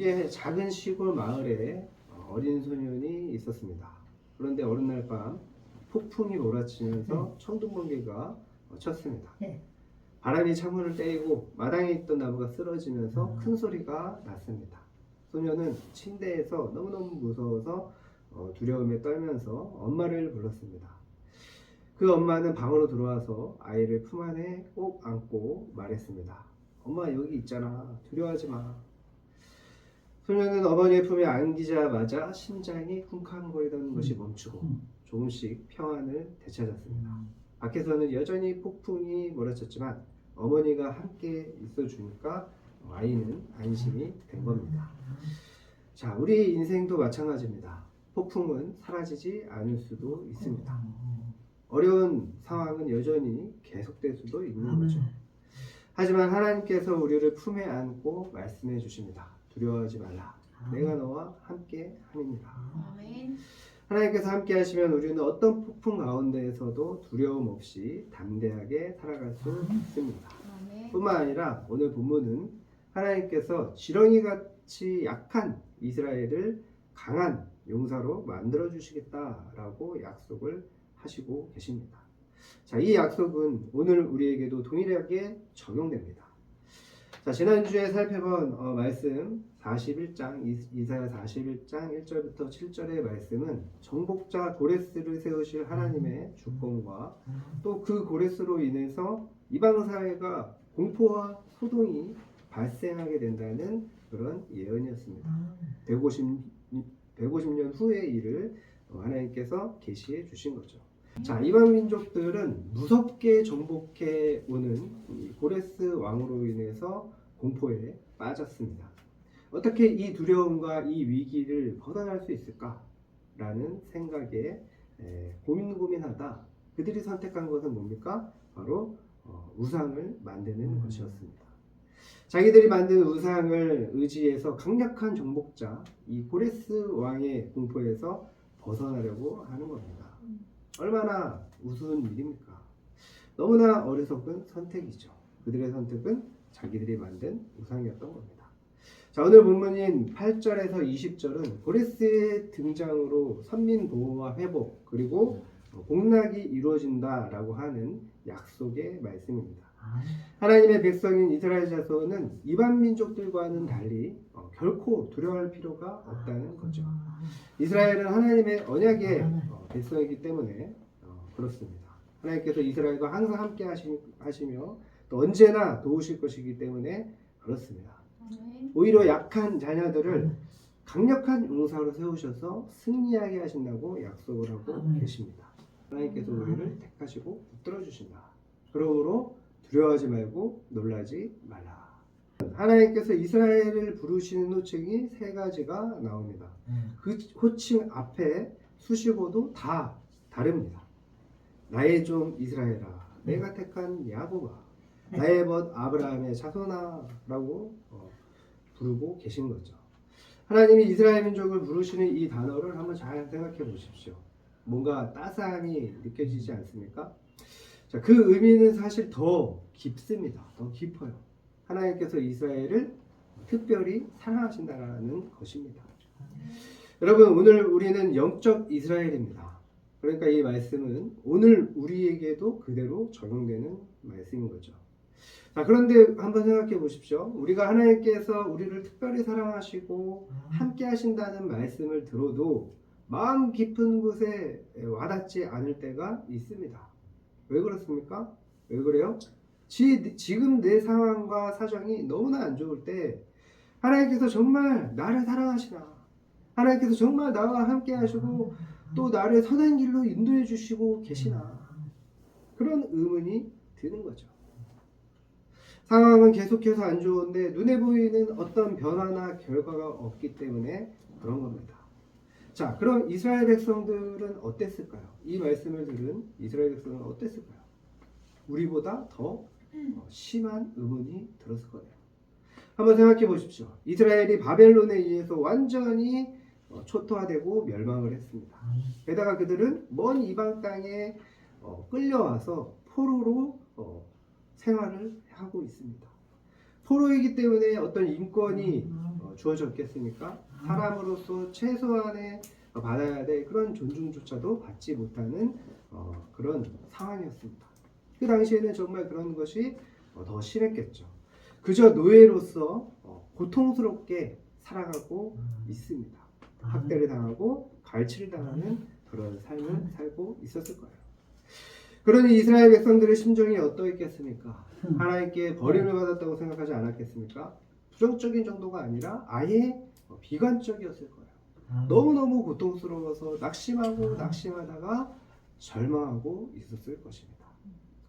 미국의 작은 시골 마을에 어린 소년이 있었습니다. 그런데 어느 날 밤 폭풍이 몰아치면서 천둥번개가 쳤습니다. 바람이 창문을 때리고 마당에 있던 나무가 쓰러지면서 큰 소리가 났습니다. 소년은 침대에서 너무너무 무서워서 두려움에 떨면서 엄마를 불렀습니다. 그 엄마는 방으로 들어와서 아이를 품 안에 꼭 안고 말했습니다. 엄마 여기 있잖아. 두려워하지 마. 소년은 어머니의 품에 안기자마자 심장이 쿵쾅거리던 것이 멈추고 조금씩 평안을 되찾았습니다. 밖에서는 여전히 폭풍이 몰아쳤지만 어머니가 함께 있어주니까 아이는 안심이 된 겁니다. 자, 우리 인생도 마찬가지입니다. 폭풍은 사라지지 않을 수도 있습니다. 어려운 상황은 여전히 계속될 수도 있는 거죠. 하지만 하나님께서 우리를 품에 안고 말씀해 주십니다. 두려워하지 말라. 내가 너와 함께 함이니라. 하나님께서 함께 하시면 우리는 어떤 폭풍 가운데에서도 두려움 없이 담대하게 살아갈 수 있습니다. 뿐만 아니라 오늘 본문은 하나님께서 지렁이같이 약한 이스라엘을 강한 용사로 만들어 주시겠다라고 약속을 하시고 계십니다. 자, 이 약속은 오늘 우리에게도 동일하게 적용됩니다. 자, 지난주에 살펴본 말씀 41장 이사야 41장 1절부터 7절의 말씀은 정복자 고레스를 세우실 하나님의 주권과 또 그 고레스로 인해서 이방 사회가 공포와 소동이 발생하게 된다는 그런 예언이었습니다. 150년 후의 일을 하나님께서 계시해 주신 거죠. 자, 이방 민족들은 무섭게 정복해 오는 이 고레스 왕으로 인해서 공포에 빠졌습니다. 어떻게 이 두려움과 이 위기를 벗어날 수 있을까라는 생각에 고민하다 그들이 선택한 것은 뭡니까? 바로 우상을 만드는 것이었습니다. 자기들이 만든 우상을 의지해서 강력한 정복자 이 고레스 왕의 공포에서 벗어나려고 하는 겁니다. 얼마나 우스운 일입니까? 너무나 어리석은 선택이죠. 그들의 선택은 자기들이 만든 우상이었던 겁니다. 자, 오늘 본문인 8절에서 20절은 고레스의 등장으로 선민 보호와 회복 그리고 복락이 이루어진다라고 하는 약속의 말씀입니다. 하나님의 백성인 이스라엘 자손은 이방 민족들과는 달리 결코 두려워할 필요가 없다는 거죠. 이스라엘은 하나님의 언약의 백성이기 때문에 그렇습니다. 하나님께서 이스라엘과 항상 함께 하시며 또 언제나 도우실 것이기 때문에 그렇습니다. 오히려 약한 자녀들을 강력한 용사로 세우셔서 승리하게 하신다고 약속을 하고 계십니다. 하나님께서 우리를 택하시고 붙들어 주신다. 그러므로 두려워하지 말고 놀라지 말라. 하나님께서 이스라엘을 부르시는 호칭이 세 가지가 나옵니다. 그 호칭 앞에 수식어도 다 다릅니다. 나의 종 이스라엘아, 내가 택한 야곱아, 나의 벗 아브라함의 자손아라고 부르고 계신 거죠. 하나님이 이스라엘 민족을 부르시는 이 단어를 한번 잘 생각해 보십시오. 뭔가 따스함이 느껴지지 않습니까? 자, 그 의미는 사실 더 깊습니다. 더 깊어요. 하나님께서 이스라엘을 특별히 사랑하신다는 것입니다. 여러분, 오늘 우리는 영적 이스라엘입니다. 그러니까 이 말씀은 오늘 우리에게도 그대로 적용되는 말씀인 거죠. 자, 그런데 한번 생각해 보십시오. 우리가 하나님께서 우리를 특별히 사랑하시고 함께 하신다는 말씀을 들어도 마음 깊은 곳에 와닿지 않을 때가 있습니다. 왜 그렇습니까? 왜 그래요? 지금 내 상황과 사정이 너무나 안 좋을 때 하나님께서 정말 나를 사랑하시나? 하나님께서 정말 나와 함께 하시고 또 나를 선한 길로 인도해 주시고 계시나? 그런 의문이 드는 거죠. 상황은 계속해서 안 좋은데 눈에 보이는 어떤 변화나 결과가 없기 때문에 그런 겁니다. 자, 그럼 이스라엘 백성들은 어땠을까요? 이 말씀을 들은 이스라엘 백성은 어땠을까요? 우리보다 더 심한 의문이 들었을 거예요. 한번 생각해 보십시오. 이스라엘이 바벨론에 의해서 완전히 초토화되고 멸망을 했습니다. 게다가 그들은 먼 이방 땅에 끌려와서 포로로 생활을 하고 있습니다. 포로이기 때문에 어떤 인권이 주어졌겠습니까? 사람으로서 최소한의 받아야 될 그런 존중조차도 받지 못하는 그런 상황이었습니다. 그 당시에는 정말 그런 것이 더 심했겠죠. 그저 노예로서 고통스럽게 살아가고 있습니다. 학대를 당하고 갈취를 당하는 그런 삶을 살고 있었을 거예요. 그러니 이스라엘 백성들의 심정이 어떠했겠습니까? 하나님께 버림을 받았다고 생각하지 않았겠습니까? 부정적인 정도가 아니라 아예 비관적이었을 거예요. 너무너무 고통스러워서 낙심하다가 절망하고 있었을 것입니다.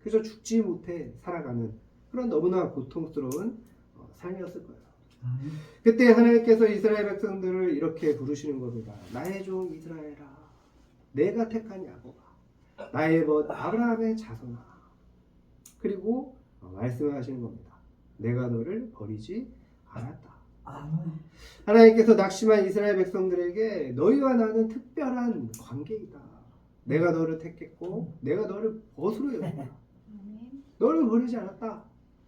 그저 죽지 못해 살아가는 그런 너무나 고통스러운 삶이었을 거예요. 그때 하나님께서 이스라엘 백성들을 이렇게 부르시는 겁니다. 나의 종 이스라엘아, 내가 택한 야곱아, 나의 벗 아브라함의 자손아. 그리고 말씀하시는 겁니다. 내가 너를 버리지 않았다. 하나님께서 낙심한 이스라엘 백성들에게 너희와 나는 특별한 관계이다. 내가 너를 택했고 내가 너를 벗으로 여겼다. 너를 버리지 않았다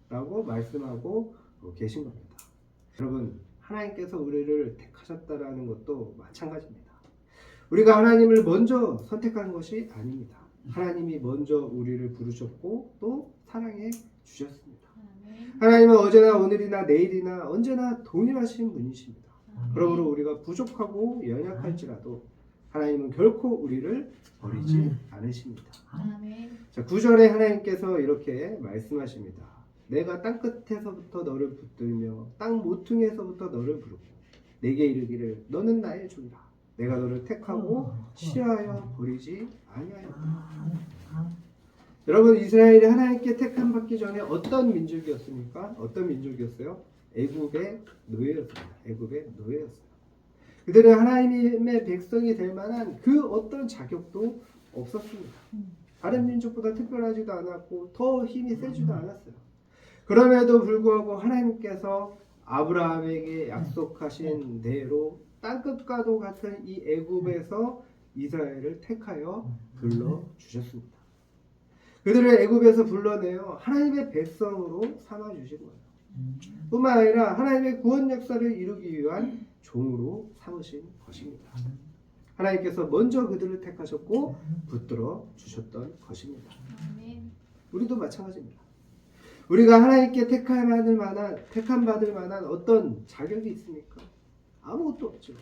라고 말씀하고 계신 겁니다. 여러분, 하나님께서 우리를 택하셨다라는 것도 마찬가지입니다. 우리가 하나님을 먼저 선택한 것이 아닙니다. 하나님이 먼저 우리를 부르셨고 또 사랑해 주셨습니다. 하나님은 어제나 오늘이나 내일이나 언제나 동일하신 분이십니다. 그러므로 우리가 부족하고 연약할지라도 하나님은 결코 우리를 버리지 않으십니다. 자, 9절에 하나님께서 이렇게 말씀하십니다. 내가 땅끝에서부터 너를 붙들며 땅 모퉁이에서부터 너를 부르고 내게 이르기를 너는 나의 종이라. 내가 너를 택하고 싫어하여 버리지 아니하였다. 여러분, 이스라엘이 하나님께 택함 받기 전에 어떤 민족이었습니까? 어떤 민족이었어요? 애굽의 노예였습니다. 애굽의 노예였어요. 그들은 하나님의 백성이 될 만한 그 어떤 자격도 없었습니다. 다른 민족보다 특별하지도 않았고 더 힘이 세지도 않았어요. 그럼에도 불구하고 하나님께서 아브라함에게 약속하신 대로 땅끝과도 같은 이 애굽에서 이스라엘을 택하여 불러주셨습니다. 그들을 애굽에서 불러내어 하나님의 백성으로 삼아주신 거예요. 뿐만 아니라 하나님의 구원 역사를 이루기 위한 종으로 삼으신 것입니다. 하나님께서 먼저 그들을 택하셨고 붙들어 주셨던 것입니다. 우리도 마찬가지입니다. 우리가 하나님께 택함 받을 만한 어떤 자격이 있습니까? 아무것도 없죠.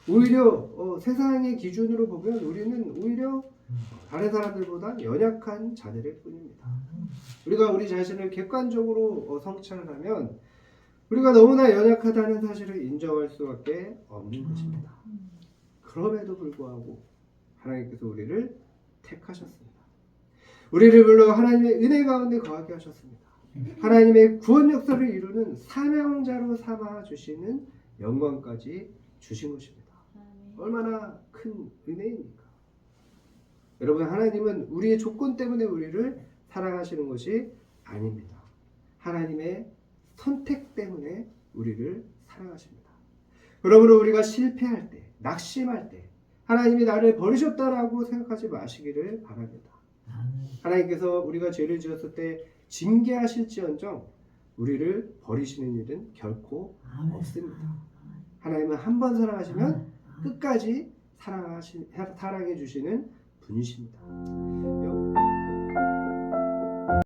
오히려 세상의 기준으로 보면 우리는 오히려 다른 사람들보다 연약한 자들일 뿐입니다. 우리가 우리 자신을 객관적으로 성찰을 하면 우리가 너무나 연약하다는 사실을 인정할 수밖에 없는 것입니다. 그럼에도 불구하고 하나님께서 우리를 택하셨습니다. 우리를 불러 하나님의 은혜 가운데 거하게 하셨습니다. 하나님의 구원 역사를 이루는 사명자로 삼아 주시는 영광까지 주신 것입니다. 얼마나 큰 은혜입니까? 여러분, 하나님은 우리의 조건 때문에 우리를 사랑하시는 것이 아닙니다. 하나님의 선택 때문에 우리를 사랑하십니다. 그러므로 우리가 실패할 때, 낙심할 때 하나님이 나를 버리셨다라고 생각하지 마시기를 바랍니다. 하나님께서 우리가 죄를 지었을 때 징계하실지언정 우리를 버리시는 일은 결코 없습니다. 하나님은 한 번 사랑하시면 끝까지 사랑해 주시는 분이십니다.